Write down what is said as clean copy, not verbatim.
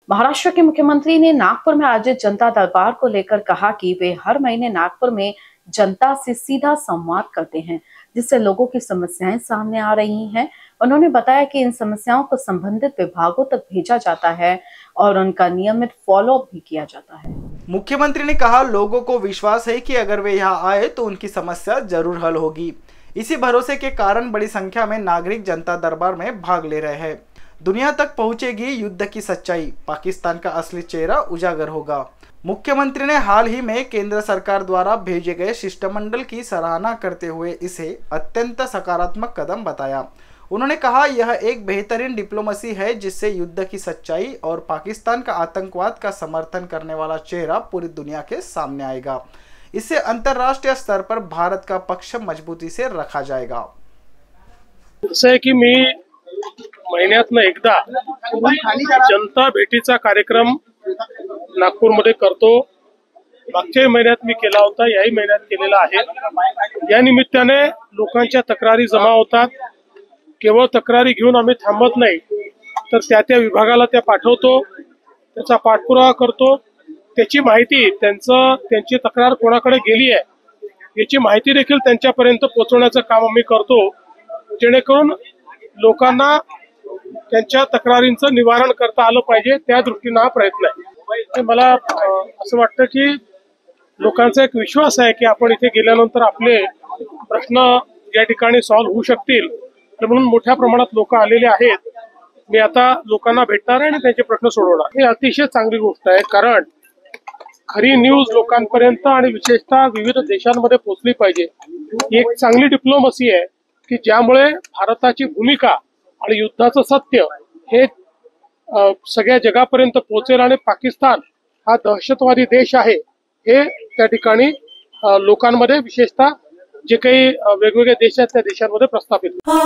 महाराष्ट्र के मुख्यमंत्री ने नागपुर में आयोजित जनता दरबार को लेकर कहा कि वे हर महीने नागपुर में जनता से सीधा संवाद करते हैं, जिससे लोगों की समस्याएं सामने आ रही हैं। उन्होंने बताया कि इन समस्याओं को संबंधित विभागों तक भेजा जाता है और उनका नियमित फॉलोअप भी किया जाता है। मुख्यमंत्री ने कहा, लोगों को विश्वास है कि अगर वे यहाँ आए तो उनकी समस्या जरूर हल होगी। इसी भरोसे के कारण बड़ी संख्या में नागरिक जनता दरबार में भाग ले रहे हैं। दुनिया तक पहुंचेगी युद्ध की सच्चाई, पाकिस्तान का असली चेहरा उजागर होगा। मुख्यमंत्री ने हाल ही में केंद्र सरकार द्वारा भेजे गए शिष्टमंडल की सराहना करते हुए इसे अत्यंत सकारात्मक कदम बताया। उन्होंने कहा, यह एक बेहतरीन डिप्लोमेसी है जिससे युद्ध की सच्चाई और पाकिस्तान का आतंकवाद का समर्थन करने वाला चेहरा पूरी दुनिया के सामने आएगा। इससे अंतर्राष्ट्रीय स्तर पर भारत का पक्ष मजबूती से रखा जाएगा। जसे की मी महिन्यातनं एकदा जनता भेटीचा कार्यक्रम नागपूरमध्ये करतो। मागच्या महिन्यात मी केला होता, याही महिन्यात केलेला आहे। या निमित्ताने लोकांच्या तक्रारी जमा होतात। केवळ तक्रारी घेऊन आम्ही थांबत नाही, तर त्या विभागाला त्या पाठवतो, त्याचा पाठपुरावा करतो। त्याची माहिती त्यांची तक्रार कोणाकडे गेली आहे याची माहिती देखील त्यांच्यापर्यंत पोहोचवण्याचं काम आम्ही करतो, जेणेकरून लोकांना त्यांच्या तक्रारींचं निवारण करता आलं पाहिजे, त्या दृष्टीने हा प्रयत्न आहे। मला असं वाटतं की लोकांचा एक विश्वास आहे की आपण इथे गेल्यानंतर आपले प्रश्न या ठिकाणी सॉल्व्ह होऊ शकतील, म्हणून मोठ्या प्रमाणात लोक आलेले आहेत। मी आता लोकांना भेटणार आहे आणि त्यांचे प्रश्न सोडवणार। ही अतिशय चांगली गोष्ट आहे, कारण खरी न्यूज लोकांपर्यंत आणि विशेषतः विविध देशांमध्ये पोहोचली पाहिजे। ही एक चांगली डिप्लोमसी आहे की ज्यामुळे भारताची भूमिका आणि युद्धाचं सत्य हे सगळ्या जगापर्यंत पोहोचेल आणि पाकिस्तान हा दहशतवादी देश आहे हे त्या ठिकाणी लोकांमध्ये, विशेषतः जे काही वेगवेगळे देश आहेत त्या देशांमध्ये प्रस्थापित होईल।